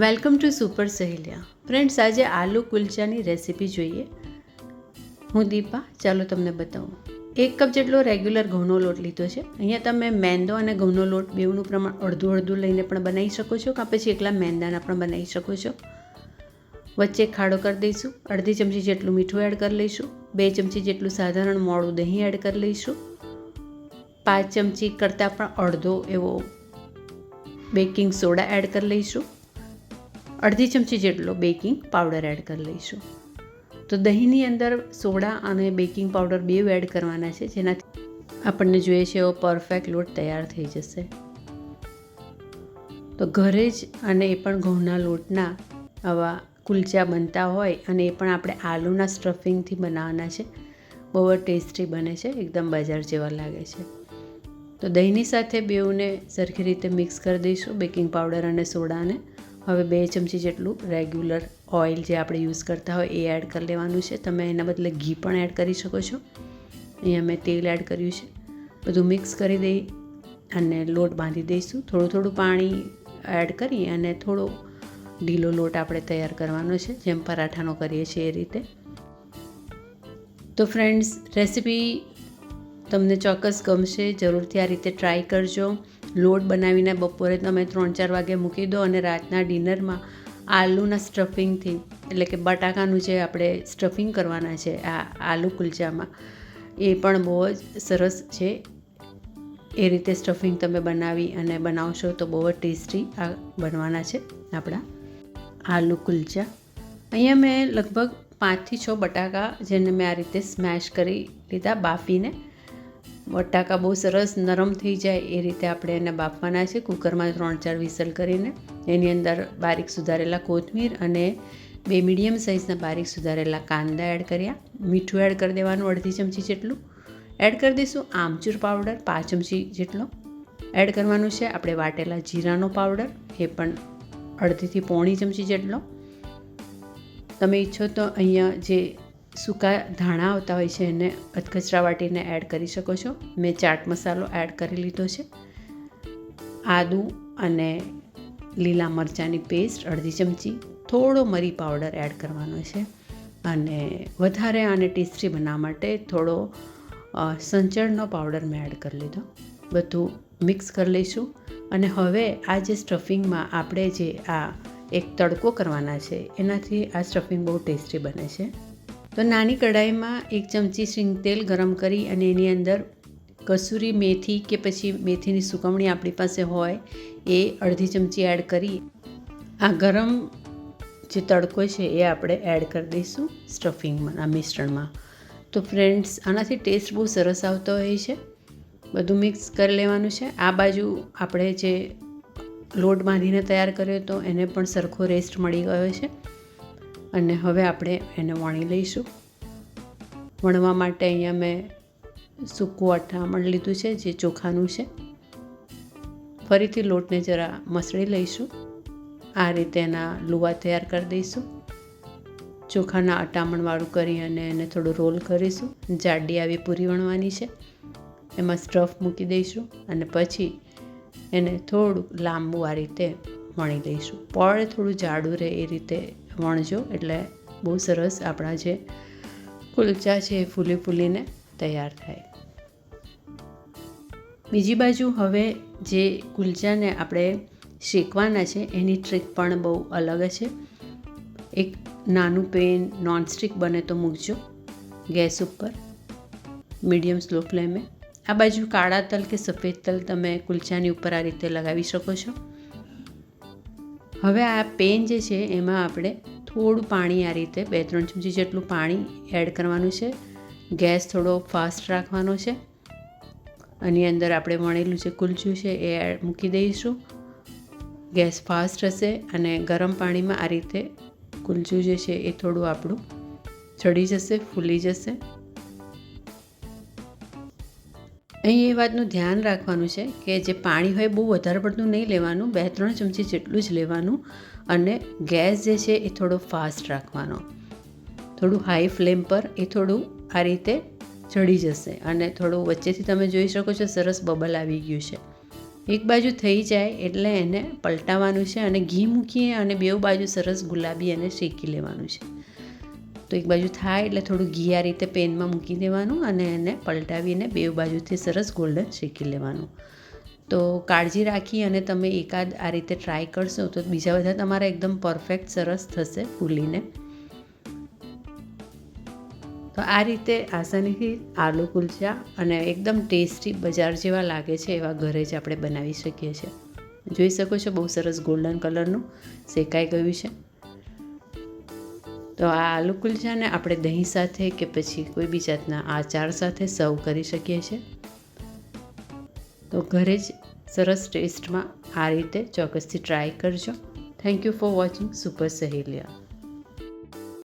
Welcome to super સહેલિયા. Friends, આજે આલુ કુલચાની recipe જોઈએ. હું દીપા, ચાલો તમને બતાવું. 1 કપ જેટલો રેગ્યુલર ઘઉંનો લોટ લીધો છે. અહીંયા તમે મેંદો અને ઘઉંનો લોટ બેવનું પ્રમાણ અડધું લઈને પણ બનાવી શકો છો, કાં પછી એકલા મેંદાના પણ બનાવી શકો છો. વચ્ચે ખાડો કરી દઈશું. અડધી ચમચી જેટલું મીઠું એડ કરી લઈશું. 2 ચમચી જેટલું સાધારણ મોળું દહીં એડ કરી લઈશું. 5 ચમચી કરતાં પણ અડધો એવો બેકિંગ સોડા એડ કરી લઈશું. અડધી ચમચી જેટલો બેકિંગ પાવડર એડ કરી લઈશું. તો દહીંની અંદર સોડા અને બેકિંગ પાવડર બેવ એડ કરવાના છે, જેનાથી આપણને જોઈએ છે એવો પરફેક્ટ લોટ તૈયાર થઈ જશે. તો ઘરે જ અને એ પણ ઘઉંના લોટના આવા કુલચા બનતા હોય, અને એ પણ આપણે આલુના સ્ટફિંગથી બનાવવાના છે. બહુ જ ટેસ્ટી બને છે, એકદમ બજાર જેવા લાગે છે. તો દહીંની સાથે બેવને સરખી રીતે મિક્સ કરી દઈશું, બેકિંગ પાવડર અને સોડાને. હવે 2 ચમચી જેટલું રેગ્યુલર ઓઇલ જે આપણે યુઝ કરતા હોય એ એડ કરી લેવાનું છે. તમે એના બદલે ઘી પણ એડ કરી શકો છો. અહીંયા મેં તેલ એડ કર્યું છે. બધું મિક્સ કરી દઈ અને લોટ બાંધી દઈશું. થોડું પાણી એડ કરી અને થોડો ઢીલો લોટ આપણે તૈયાર કરવાનો છે, જેમ પરાઠાનો કરીએ છીએ એ રીતે. તો ફ્રેન્ડ્સ, રેસીપી તમને ચોક્કસ ગમશે. જરૂરથી આ રીતે ટ્રાય કરજો. લોટ બનાવીને બપોરે તમે 3-4 વાગે મૂકી દો અને રાતના ડિનરમાં આલુના સ્ટફિંગથી, એટલે કે બટાકાનું જે આપણે સ્ટફિંગ કરવાના છે આ આલુ કુલચામાં, એ પણ બહુ જ સરસ છે. એ રીતે સ્ટફિંગ તમે બનાવી અને બનાવશો તો બહુ જ ટેસ્ટી આ બનવાના છે આપણા આલુ કુલચા. અહીંયા મેં લગભગ 5થી 6 બટાકા, જેને મેં આ રીતે સ્મેશ કરી લીધા બાફીને. બટાકા બહુ સરસ નરમ થઈ જાય એ રીતે આપણે એને બાફવાના છે, કુકરમાં 3-4 વિસલ કરીને. એની અંદર બારીક સુધારેલા કોથમીર અને 2 મીડિયમ સાઇઝના બારીક સુધારેલા કાંદા એડ કર્યા. મીઠું એડ કરી દેવાનું, અડધી ચમચી જેટલું એડ કરી દઈશું. આમચૂર પાવડર 5 ચમચી જેટલો એડ કરવાનું છે. આપણે વાટેલા જીરાનો પાવડર એ પણ અડધીથી પોણી ચમચી જેટલો. તમે ઈચ્છો તો અહીંયા જે સૂકા ધાણા આવતા હોય છે એને અધકચરા વાટીને એડ કરી શકો છો. મેં ચાટ મસાલો એડ કરી લીધો છે. આદું અને લીલા મરચાંની પેસ્ટ અડધી ચમચી. થોડો મરી પાવડર એડ કરવાનો છે. અને વધારે આને ટેસ્ટી બનાવવા માટે થોડો સંચળનો પાવડર મેં એડ કરી લીધો. બધું મિક્સ કરી લઈશું. અને હવે આ જે સ્ટફિંગમાં આપણે જે આ એક તડકો કરવાના છે, એનાથી આ સ્ટફિંગ બહુ ટેસ્ટી બને છે. તો નાની કઢાઈમાં 1 ચમચી સિંગ તેલ ગરમ કરી અને એની અંદર કસૂરી મેથી કે પછી મેથીની સુકવણી આપણી પાસે હોય એ અડધી ચમચી એડ કરી આ ગરમ જે તડકો છે એ આપણે એડ કરી દઈશું સ્ટફિંગમાં, આ મિશ્રણમાં. તો ફ્રેન્ડ્સ, આનાથી ટેસ્ટ બહુ સરસ આવતો હોય છે. બધું મિક્સ કરી લેવાનું છે. આ બાજુ આપણે જે લોટ બાંધીને તૈયાર કર્યો હતો એને પણ સરખો રેસ્ટ મળી ગયો છે. અને હવે આપણે એને વણી લઈશું. વણવા માટે અહીંયા મેં સૂકું અથામણ લીધું છે, જે ચોખાનું છે. ફરીથી લોટને જરા મસળી લઈશું. આ રીતે એના લુવા તૈયાર કરી દઈશું. ચોખાના અથામણવાળું કરી અને એને થોડું રોલ કરીશું. જાડી આવી પૂરી વણવાની છે. એમાં સ્ટફ મૂકી દઈશું અને પછી એને થોડું લાંબુ આ રીતે વણી દઈશું. પળ થોડું જાડું રહે એ રીતે વણજો, એટલે બહુ સરસ આપણા જે કુલચા છે એ ફૂલીને તૈયાર થાય. બીજી બાજુ હવે જે કુલચાને આપણે શેકવાના છે એની ટ્રીક પણ બહુ અલગ છે. એક નાનું પેન નોનસ્ટિક બને તો મૂકજો ગેસ ઉપર, મીડિયમ સ્લો ફ્લેમે. આ બાજુ કાળા તલ કે સફેદ તલ તમે કુલચાની ઉપર આ રીતે લગાવી શકો છો. હવે આ પેન જે છે એમાં આપણે થોડું પાણી, આ રીતે 2-3 ચમચી જેટલું પાણી એડ કરવાનું છે. ગેસ થોડો ફાસ્ટ રાખવાનો છે. આની અંદર આપણે વણેલું જે કુલચું છે એ મૂકી દઈશું. ગેસ ફાસ્ટ હશે અને ગરમ પાણીમાં આ રીતે કુલચું જે છે એ થોડું આપણું ચડી જશે, ફૂલી જશે. અહીં એ વાતનું ધ્યાન રાખવાનું છે કે જે પાણી હોય બહુ વધારે પડતું નહીં લેવાનું, 2-3 ચમચી જેટલું જ લેવાનું. અને ગેસ જે છે એ થોડો ફાસ્ટ રાખવાનો. થોડું હાઈ ફ્લેમ પર એ થોડું આ રીતે ચડી જશે અને થોડું વચ્ચેથી તમે જોઈ શકો છો સરસ બબલ આવી ગયું છે. એક બાજુ થઈ જાય એટલે એને પલટાવવાનું છે અને ઘી મૂકીએ અને બેઉ બાજુ સરસ ગુલાબી અને શેકી લેવાનું છે. તો એક બાજુ થાય એટલે થોડું ઘી આ રીતે પેનમાં મૂકી દેવાનું અને એને પલટાવીને બેઉ બાજુથી સરસ ગોલ્ડન શેકી લેવાનું. તો કાળજી રાખી અને તમે એકાદ આ રીતે ટ્રાય કરશો તો બીજા બધા તમારા એકદમ પરફેક્ટ સરસ થશે ફૂલીને. તો આ રીતે આસાનીથી આલુ કુલચા અને એકદમ ટેસ્ટી બજાર જેવા લાગે છે એવા ઘરે જ આપણે બનાવી શકીએ છીએ. જોઈ શકો છો બહુ સરસ ગોલ્ડન કલરનું શેકાઈ ગયું છે. તો આ આલુ કુલચાને આપણે દહીં સાથે કે પછી કોઈ બી જાતના આચાર સાથે સર્વ કરી શકીએ છીએ. તો ઘરે જ સરસ ટેસ્ટમાં આ રીતે ચોક્કસથી ટ્રાય કરજો. Thank you for watching super સહેલિયા.